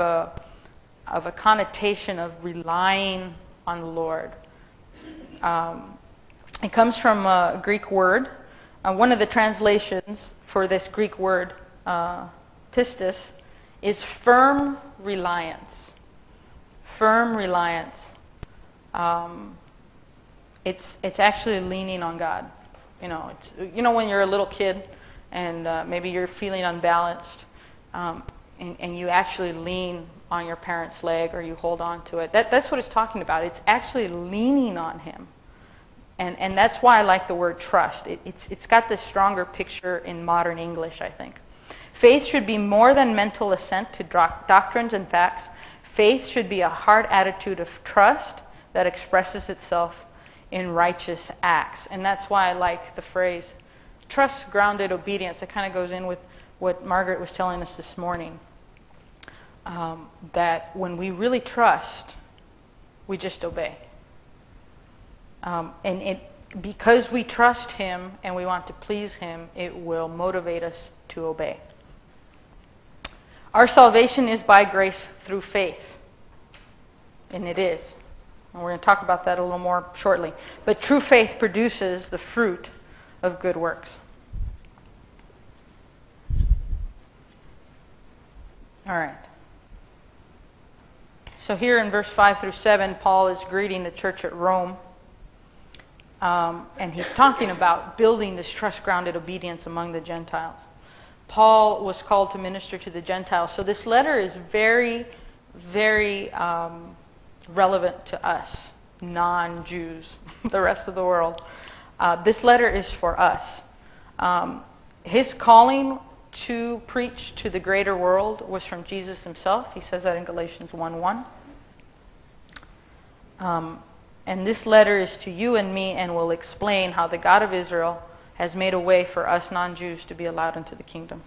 of a connotation of relying on the Lord. It comes from a Greek word. One of the translations for this Greek word, pistis, is firm reliance. Firm reliance. It's actually leaning on God. You know when you're a little kid and maybe you're feeling unbalanced, and you actually lean on your parent's leg or you hold on to it. That's what it's talking about. It's actually leaning on Him. And that's why I like the word trust. It's got this stronger picture in modern English, I think. Faith should be more than mental assent to doctrines and facts. Faith should be a heart attitude of trust that expresses itself in righteous acts. And that's why I like the phrase, trust-grounded obedience. It kind of goes in with what Margaret was telling us this morning. That when we really trust, we just obey. Because we trust Him and we want to please Him, it will motivate us to obey. Our salvation is by grace through faith. And it is. And we're going to talk about that a little more shortly. But true faith produces the fruit of good works. All right. So here in verse 5 through 7, Paul is greeting the church at Rome. And he's talking about building this trust-grounded obedience among the Gentiles. Paul was called to minister to the Gentiles. So this letter is very, very relevant to us, non-Jews, the rest of the world. This letter is for us. His calling to preach to the greater world was from Jesus Himself. He says that in Galatians 1:1. And this letter is to you and me and will explain how the God of Israel has made a way for us non-Jews to be allowed into the kingdom.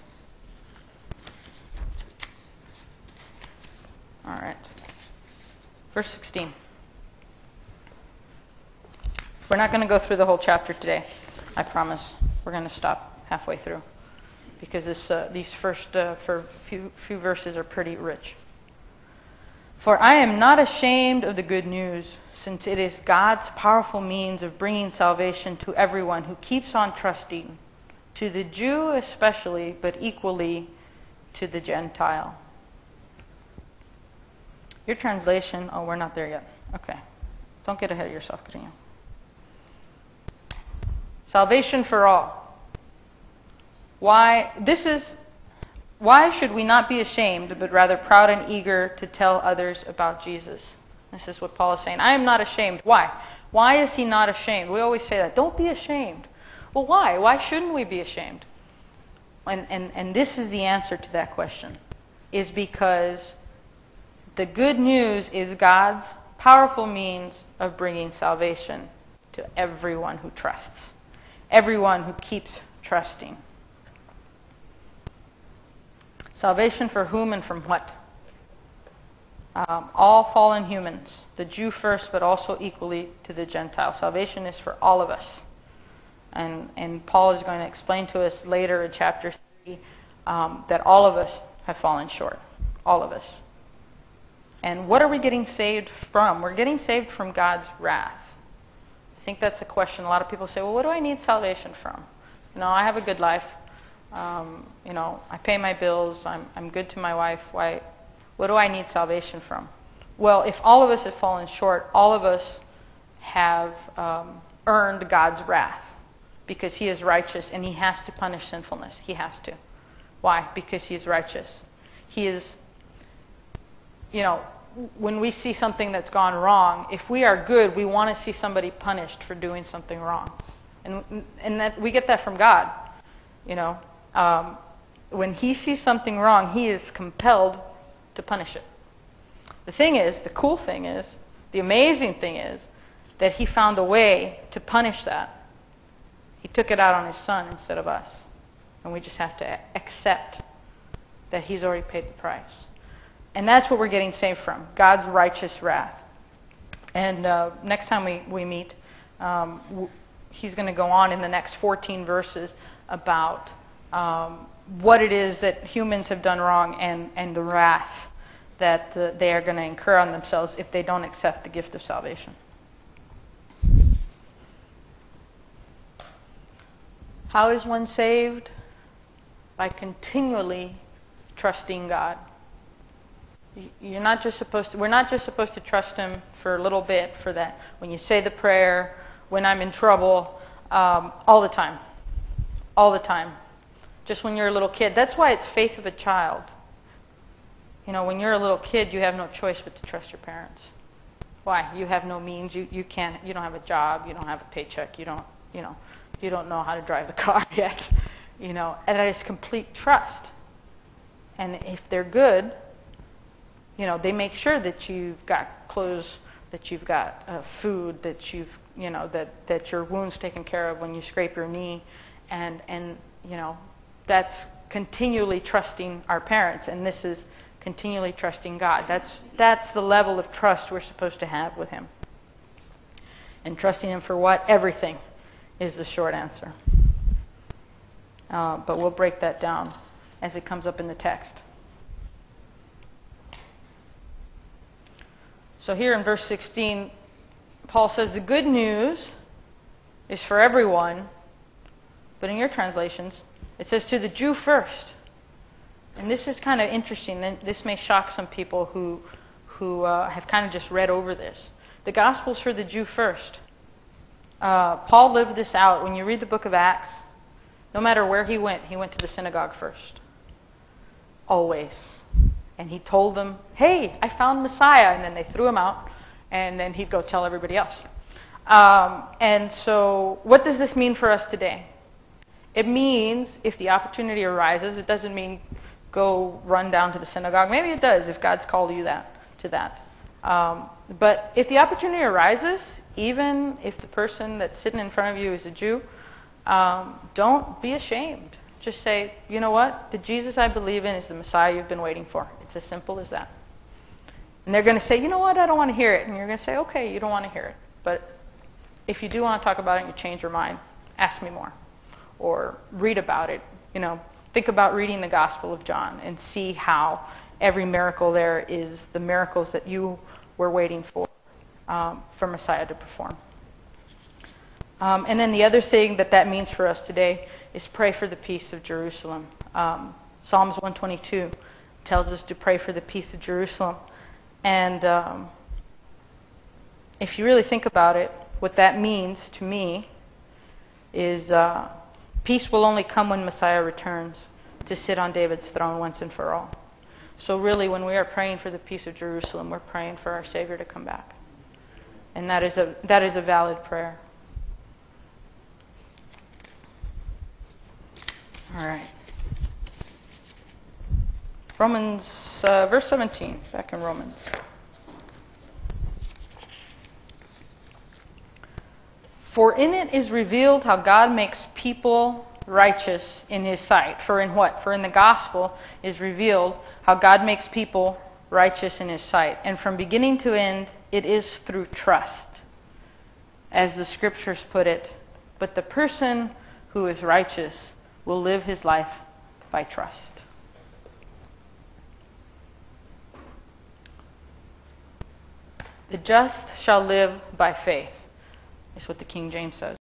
All right. Verse 16. We're not going to go through the whole chapter today. I promise. We're going to stop halfway through. Because these first few verses are pretty rich. For I am not ashamed of the good news, since it is God's powerful means of bringing salvation to everyone who keeps on trusting, to the Jew especially, but equally to the Gentile. Your translation, we're not there yet. Okay. Don't get ahead of yourself, Karina. Salvation for all. Why should we not be ashamed, but rather proud and eager to tell others about Jesus? This is what Paul is saying. I am not ashamed. Why? Why is he not ashamed? We always say that. Don't be ashamed. Well, why? Why shouldn't we be ashamed? And this is the answer to that question. Is because the good news is God's powerful means of bringing salvation to everyone who trusts. Everyone who keeps trusting. Salvation for whom and from what? All fallen humans. The Jew first, but also equally to the Gentile. Salvation is for all of us. And Paul is going to explain to us later in chapter 3 that all of us have fallen short. All of us. And what are we getting saved from? We're getting saved from God's wrath. I think that's a question. A lot of people say, well, what do I need salvation from? I have a good life. I pay my bills. I'm good to my wife. What do I need salvation from? Well, if all of us have fallen short, all of us have earned God's wrath because He is righteous and He has to punish sinfulness. He has to. Why? Because He is righteous. He is, when we see something that's gone wrong, if we are good, we want to see somebody punished for doing something wrong. And that we get that from God. When He sees something wrong, He is compelled to punish it. The cool thing is, the amazing thing is, that He found a way to punish that. He took it out on His Son instead of us. And we just have to accept that He's already paid the price. And that's what we're getting saved from, God's righteous wrath. And next time we meet, he's going to go on in the next 14 verses about what it is that humans have done wrong and the wrath that they are going to incur on themselves if they don't accept the gift of salvation. How is one saved? By continually trusting God. We're not just supposed to trust Him for a little bit, for that when you say the prayer, when I'm in trouble, all the time. All the time. Just when you're a little kid. That's why it's faith of a child. You know, when you're a little kid, you have no choice but to trust your parents. Why? You have no means. You don't have a job. You don't have a paycheck. You don't know how to drive the car yet. And that is complete trust. And if they're good, they make sure that you've got clothes, that you've got food, that that your wound's taken care of when you scrape your knee, and that's continually trusting our parents, and this is continually trusting God. That's the level of trust we're supposed to have with Him. And trusting Him for what? Everything is the short answer. But we'll break that down as it comes up in the text. So here in verse 16, Paul says the good news is for everyone, but in your translations, it says to the Jew first. And this is kind of interesting. This may shock some people who have kind of just read over this. The gospel's for the Jew first. Paul lived this out. When you read the book of Acts, no matter where he went to the synagogue first. Always. And he told them, hey, I found Messiah. And then they threw him out. And then he'd go tell everybody else. And so what does this mean for us today? It means if the opportunity arises, it doesn't mean go run down to the synagogue. Maybe it does if God's called you to that. But if the opportunity arises, even if the person that's sitting in front of you is a Jew, don't be ashamed. Just say, you know what? The Jesus I believe in is the Messiah you've been waiting for. It's as simple as that. And they're going to say, you know what? I don't want to hear it. And you're going to say, okay, you don't want to hear it. But if you do want to talk about it and you change your mind, ask me more. Or read about it. Think about reading the Gospel of John and see how every miracle there is the miracles that you were waiting for Messiah to perform. And then the other thing that means for us today is pray for the peace of Jerusalem. Psalms 122 tells us to pray for the peace of Jerusalem. And if you really think about it, what that means to me is peace will only come when Messiah returns to sit on David's throne once and for all. So really, when we are praying for the peace of Jerusalem, we're praying for our Savior to come back. And that is a valid prayer. All right. Romans, verse 17, back in Romans. For in it is revealed how God makes people righteous in His sight. For in what? For in the gospel is revealed how God makes people righteous in His sight. And from beginning to end, it is through trust. As the scriptures put it, but the person who is righteous will live his life by trust. The just shall live by faith, is what the King James says.